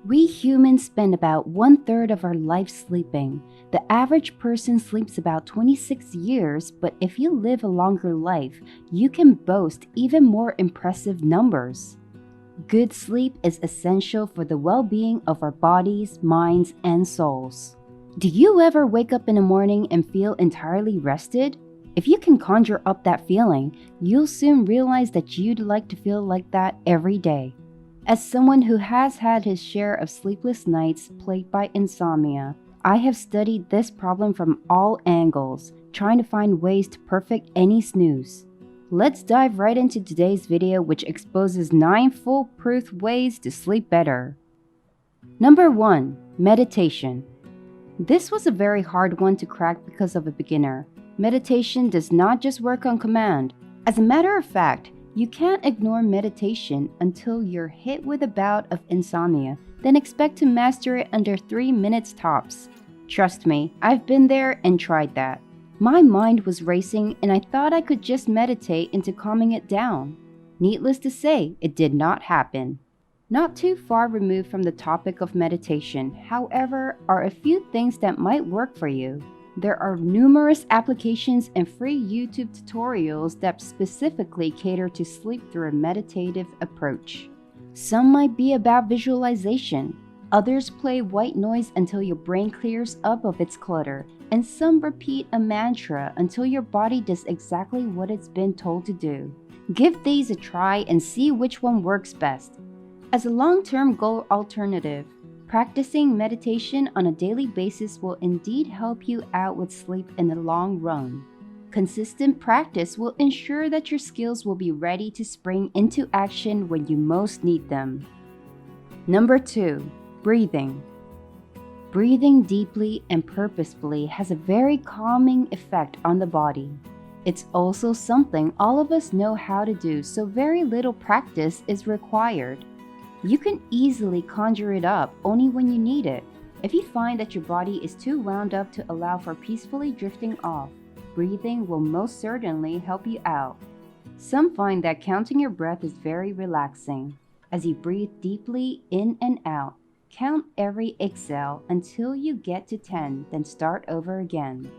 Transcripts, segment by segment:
We humans spend about 1/3 of our life sleeping. The average person sleeps about 26 years, but if you live a longer life, you can boast even more impressive numbers. Good sleep is essential for the well-being of our bodies, minds, and souls. Do you ever wake up in the morning and feel entirely rested? If you can conjure up that feeling, you'll soon realize that you'd like to feel like that every day. As someone who has had his share of sleepless nights plagued by insomnia, I have studied this problem from all angles, trying to find ways to perfect any snooze. Let's dive right into today's video, which exposes 9 foolproof ways to sleep better. Number 1. Meditation. This was a very hard one to crack because of a beginner. Meditation does not just work on command. As a matter of fact, you can't ignore meditation until you're hit with a bout of insomnia, then expect to master it under 3 minutes tops. Trust me, I've been there and tried that. My mind was racing and I thought I could just meditate into calming it down. Needless to say, it did not happen. Not too far removed from the topic of meditation, however, are a few things that might work for you. There are numerous applications and free YouTube tutorials that specifically cater to sleep through a meditative approach. Some might be about visualization, others play white noise until your brain clears up of its clutter, and some repeat a mantra until your body does exactly what it's been told to do. Give these a try and see which one works best. As a long-term goal alternative, practicing meditation on a daily basis will indeed help you out with sleep in the long run. Consistent practice will ensure that your skills will be ready to spring into action when you most need them. Number 2. Breathing. Breathing deeply and purposefully has a very calming effect on the body. It's also something all of us know how to do, so very little practice is required. You can easily conjure it up only when you need it. If you find that your body is too wound up to allow for peacefully drifting off, breathing will most certainly help you out. Some find that counting your breath is very relaxing. As you breathe deeply in and out, count every exhale until you get to 10, then start over again.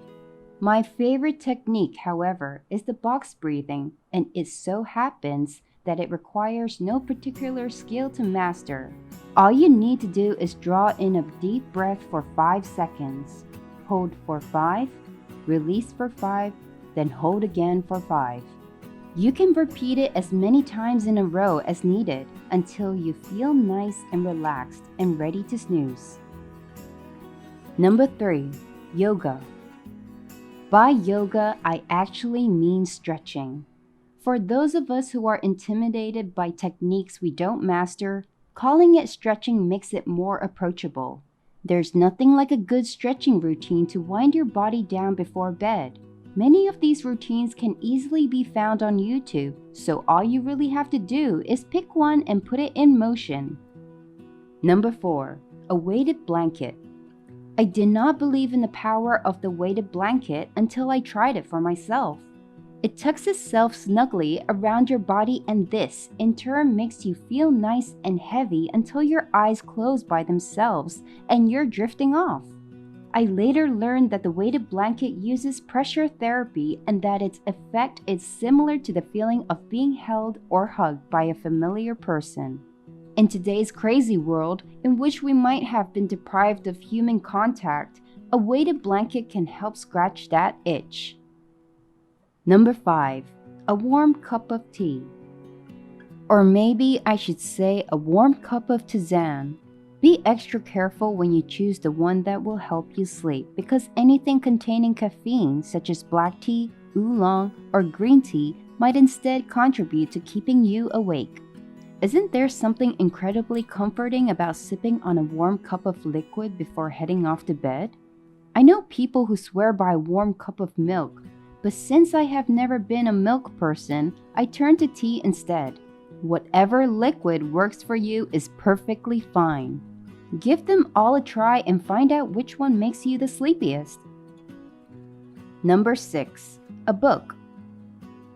My favorite technique, however, is the box breathing, and it so happens that it requires no particular skill to master. All you need to do is draw in a deep breath for 5 seconds, hold for 5, release for 5, then hold again for 5. You can repeat it as many times in a row as needed until you feel nice and relaxed and ready to snooze. Number 3. Yoga. By yoga, I actually mean stretching. For those of us who are intimidated by techniques we don't master, calling it stretching makes it more approachable. There's nothing like a good stretching routine to wind your body down before bed. Many of these routines can easily be found on YouTube, so all you really have to do is pick one and put it in motion. Number 4. A weighted blanket. I did not believe in the power of the weighted blanket until I tried it for myself. It tucks itself snugly around your body, and this, in turn, makes you feel nice and heavy until your eyes close by themselves and you're drifting off. I later learned that the weighted blanket uses pressure therapy and that its effect is similar to the feeling of being held or hugged by a familiar person. In today's crazy world, in which we might have been deprived of human contact, a weighted blanket can help scratch that itch. Number 5. A warm cup of tea. Or maybe I should say a warm cup of tisane. Be extra careful when you choose the one that will help you sleep, because anything containing caffeine such as black tea, oolong, or green tea might instead contribute to keeping you awake. Isn't there something incredibly comforting about sipping on a warm cup of liquid before heading off to bed? I know people who swear by a warm cup of milk, but since I have never been a milk person, I turn to tea instead. Whatever liquid works for you is perfectly fine. Give them all a try and find out which one makes you the sleepiest. Number 6. A book.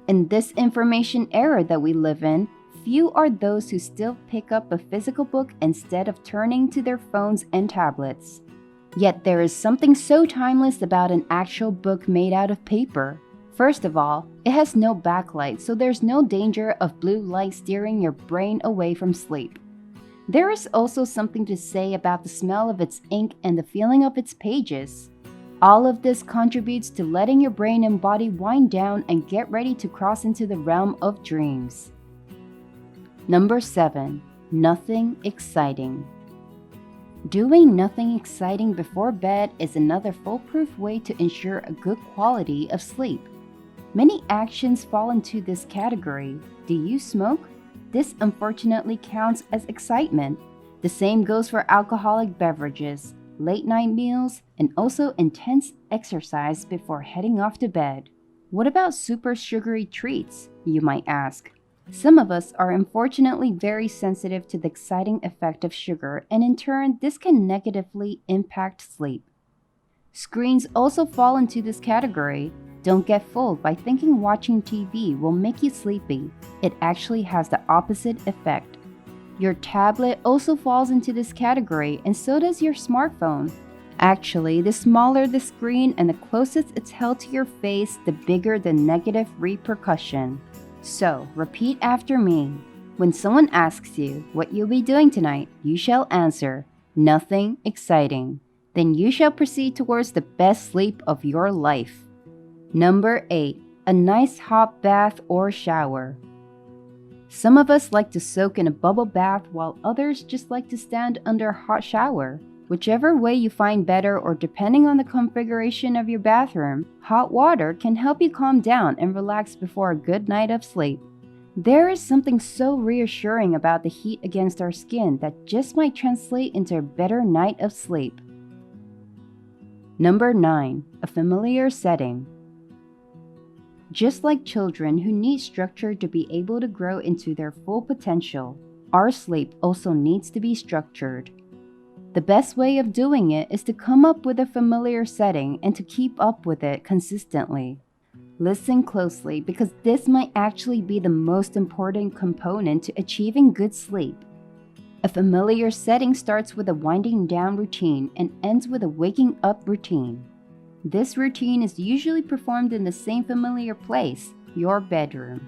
In this information era that we live in, Few are those who still pick up a physical book instead of turning to their phones and tablets. Yet there is something so timeless about an actual book made out of paper. First of all, it has no backlight, so there's no danger of blue light steering your brain away from sleep. There is also something to say about the smell of its ink and the feeling of its pages. All of this contributes to letting your brain and body wind down and get ready to cross into the realm of dreams. Number 7. Nothing exciting. Doing nothing exciting before bed is another foolproof way to ensure a good quality of sleep. Many actions fall into this category. Do you smoke? This unfortunately counts as excitement. The same goes for alcoholic beverages, late night meals, and also intense exercise before heading off to bed. What about super sugary treats, you might ask? Some of us are unfortunately very sensitive to the exciting effect of sugar, and in turn, this can negatively impact sleep. Screens also fall into this category. Don't get fooled by thinking watching TV will make you sleepy. It actually has the opposite effect. Your tablet also falls into this category, and so does your smartphone. Actually, the smaller the screen and the closest it's held to your face, the bigger the negative repercussion. So, repeat after me. When someone asks you what you'll be doing tonight, you shall answer, nothing exciting. Then you shall proceed towards the best sleep of your life. Number 8. A nice hot bath or shower. Some of us like to soak in a bubble bath while others just like to stand under a hot shower. Whichever way you find better or depending on the configuration of your bathroom, hot water can help you calm down and relax before a good night of sleep. There is something so reassuring about the heat against our skin that just might translate into a better night of sleep. Number 9. A familiar setting. Just like children who need structure to be able to grow into their full potential, our sleep also needs to be structured. The best way of doing it is to come up with a familiar setting and to keep up with it consistently. Listen closely because this might actually be the most important component to achieving good sleep. A familiar setting starts with a winding down routine and ends with a waking up routine. This routine is usually performed in the same familiar place, your bedroom.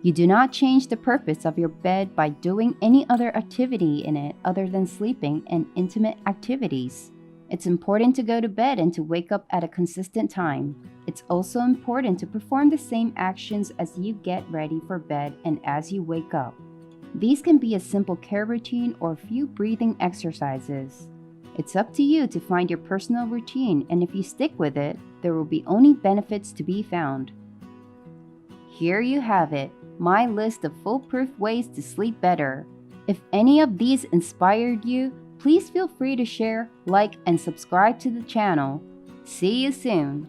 You do not change the purpose of your bed by doing any other activity in it other than sleeping and intimate activities. It's important to go to bed and to wake up at a consistent time. It's also important to perform the same actions as you get ready for bed and as you wake up. These can be a simple care routine or a few breathing exercises. It's up to you to find your personal routine, and if you stick with it, there will be only benefits to be found. Here you have it, my list of foolproof ways to sleep better. If any of these inspired you, please feel free to share, like, and subscribe to the channel. See you soon!